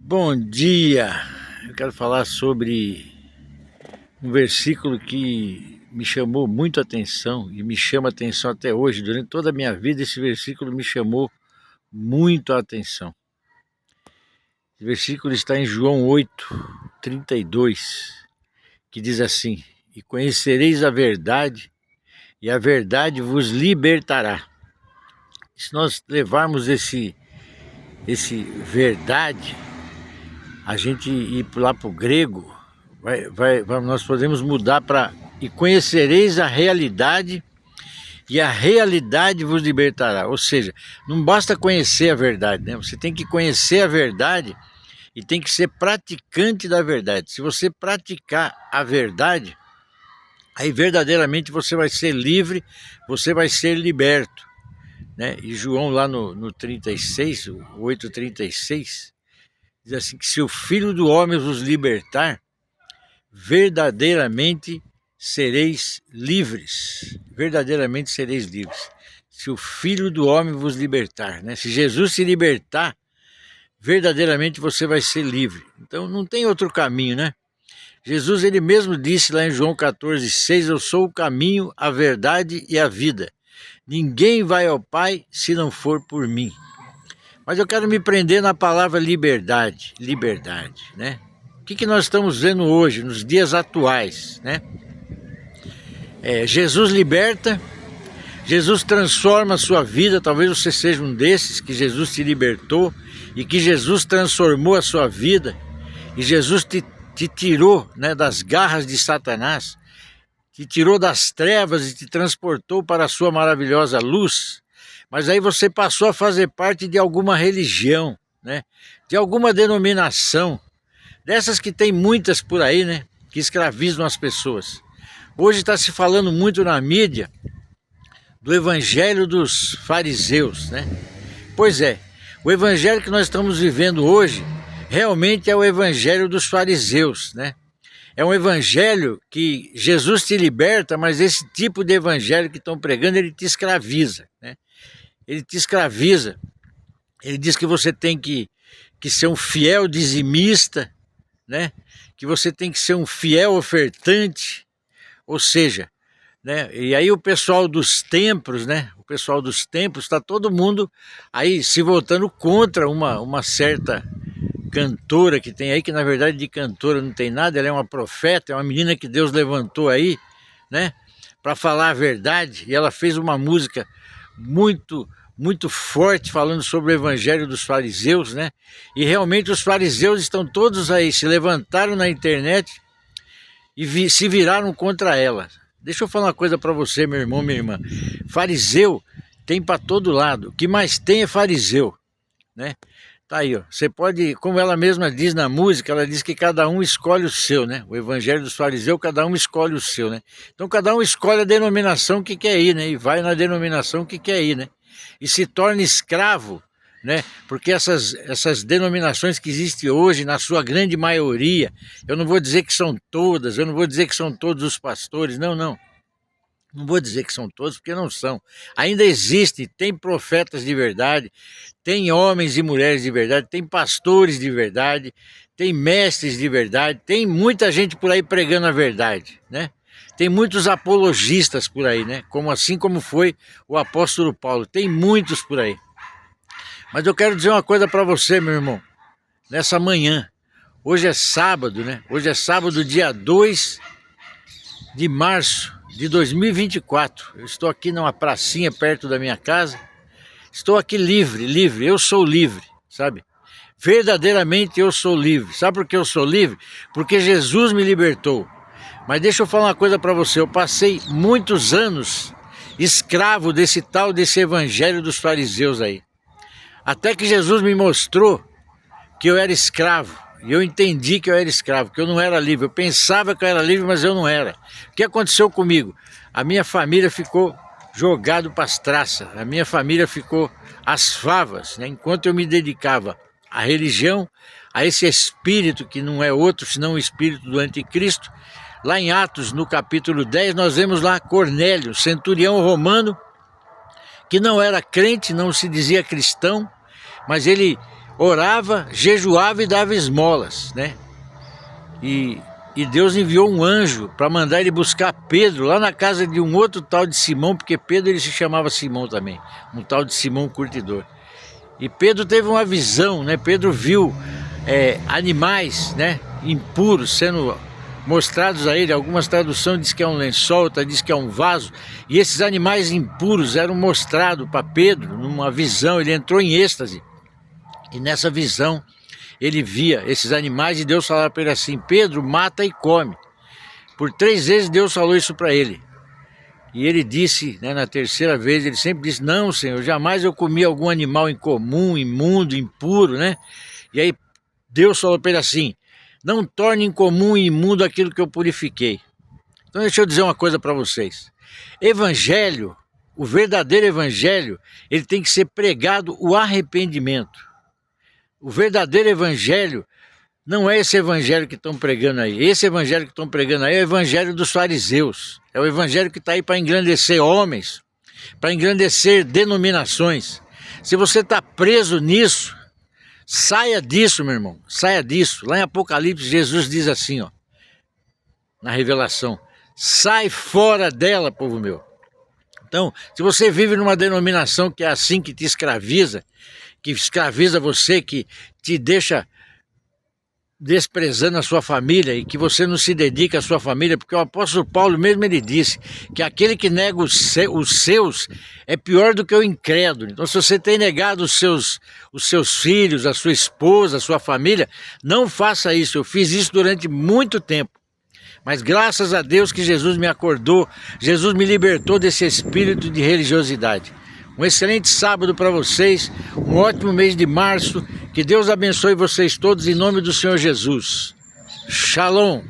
Bom dia! Eu quero falar sobre um versículo que me chamou muito a atenção e me chama a atenção até hoje. Durante toda a minha vida, esse versículo me chamou muito a atenção. Esse versículo está em João 8:32, que diz assim: E conhecereis a verdade, e a verdade vos libertará. Se nós levarmos esse verdade, a gente ir lá para o grego, nós podemos mudar para e conhecereis a realidade e a realidade vos libertará. Ou seja, não basta conhecer a verdade, né? Você tem que conhecer a verdade e tem que ser praticante da verdade. Se você praticar a verdade, aí verdadeiramente você vai ser livre, você vai ser liberto, né? E João lá no 36, 8:36, diz assim, que se o Filho do Homem vos libertar, verdadeiramente sereis livres. Verdadeiramente sereis livres. Se o Filho do Homem vos libertar, né? Se Jesus se libertar, verdadeiramente você vai ser livre. Então não tem outro caminho, né? Jesus ele mesmo disse lá em João 14:6, eu sou o caminho, a verdade e a vida. Ninguém vai ao Pai se não for por mim. Mas eu quero me prender na palavra liberdade, né? O que nós estamos vendo hoje, nos dias atuais, né? Jesus liberta, Jesus transforma a sua vida. Talvez você seja um desses que Jesus te libertou e que Jesus transformou a sua vida e Jesus te tirou, né, das garras de Satanás, te tirou das trevas e te transportou para a sua maravilhosa luz. Mas aí você passou a fazer parte de alguma religião, né? De alguma denominação, dessas que tem muitas por aí, né? Que escravizam as pessoas. Hoje está se falando muito na mídia do evangelho dos fariseus, né? Pois é, o evangelho que nós estamos vivendo hoje realmente é o evangelho dos fariseus, né? É um evangelho que Jesus te liberta, mas esse tipo de evangelho que estão pregando, ele te escraviza, né? Ele te escraviza. Ele diz que você tem que ser um fiel dizimista, né? Que você tem que ser um fiel ofertante, ou seja, né? E aí o pessoal dos templos, né? O pessoal dos templos está todo mundo aí se voltando contra uma certa cantora que tem aí, que na verdade de cantora não tem nada, ela é uma profeta, é uma menina que Deus levantou aí, né? Para falar a verdade, e ela fez uma música muito forte falando sobre o evangelho dos fariseus, né? E realmente os fariseus estão todos aí, se levantaram na internet e se viraram contra ela. Deixa eu falar uma coisa para você, meu irmão, minha irmã. Fariseu tem para todo lado. O que mais tem é fariseu, né? Tá aí, ó. Você pode, como ela mesma diz na música, ela diz que cada um escolhe o seu, né? O evangelho dos fariseus, cada um escolhe o seu, né? Então cada um escolhe a denominação que quer ir, né? E vai na denominação que quer ir, né? E se torna escravo, né? Porque essas denominações que existem hoje, na sua grande maioria, eu não vou dizer que são todas, eu não vou dizer que são todos os pastores, não, não. Não vou dizer que são todos, porque não são. Ainda existe, tem profetas de verdade, tem homens e mulheres de verdade, tem pastores de verdade, tem mestres de verdade, tem muita gente por aí pregando a verdade, né? Tem muitos apologistas por aí, né? Assim como foi o apóstolo Paulo, tem muitos por aí. Mas eu quero dizer uma coisa para você, meu irmão, nessa manhã. Hoje é sábado, né? Hoje é sábado, dia 2 de março de 2024. Eu estou aqui numa pracinha perto da minha casa. Estou aqui livre, eu sou livre, sabe? Verdadeiramente eu sou livre. Sabe por que eu sou livre? Porque Jesus me libertou. Mas deixa eu falar uma coisa para você. Eu passei muitos anos escravo desse evangelho dos fariseus aí. Até que Jesus me mostrou que eu era escravo. E eu entendi que eu era escravo, que eu não era livre. Eu pensava que eu era livre, mas eu não era. O que aconteceu comigo? A minha família ficou jogado para as traças. A minha família ficou às favas, né? Enquanto eu me dedicava à religião, a esse espírito que não é outro senão o espírito do anticristo. Lá em Atos, no capítulo 10, nós vemos lá Cornélio, centurião romano, que não era crente, não se dizia cristão, mas ele orava, jejuava e dava esmolas, né? E Deus enviou um anjo para mandar ele buscar Pedro lá na casa de um outro tal de Simão, porque Pedro ele se chamava Simão também, um tal de Simão Curtidor. E Pedro teve uma visão, né? Pedro viu animais, né, impuros sendo mostrados a ele. Algumas traduções diz que é um lençol, outra diz que é um vaso. E esses animais impuros eram mostrados para Pedro numa visão. Ele entrou em êxtase. E nessa visão ele via esses animais e Deus falava para ele assim: Pedro, mata e come. Por 3 vezes Deus falou isso para ele. E ele disse, né, na terceira vez, ele sempre disse: não, Senhor, jamais eu comi algum animal incomum, imundo, impuro, né? E aí Deus falou para ele assim: não torne incomum e imundo aquilo que eu purifiquei. Então deixa eu dizer uma coisa para vocês. Evangelho, o verdadeiro evangelho, ele tem que ser pregado o arrependimento. O verdadeiro evangelho não é esse evangelho que estão pregando aí. Esse evangelho que estão pregando aí é o evangelho dos fariseus. É o evangelho que está aí para engrandecer homens, para engrandecer denominações. Se você está preso nisso, saia disso, meu irmão. Saia disso. Lá em Apocalipse, Jesus diz assim, ó, na revelação: sai fora dela, povo meu. Então, se você vive numa denominação que é assim, que te escraviza, que escraviza você, que te deixa desprezando a sua família e que você não se dedica à sua família, porque o apóstolo Paulo mesmo ele disse que aquele que nega os seus é pior do que o incrédulo. Então, se você tem negado os seus filhos, a sua esposa, a sua família, não faça isso. Eu fiz isso durante muito tempo. Mas graças a Deus que Jesus me acordou, Jesus me libertou desse espírito de religiosidade. Um excelente sábado para vocês, um ótimo mês de março, que Deus abençoe vocês todos em nome do Senhor Jesus. Shalom!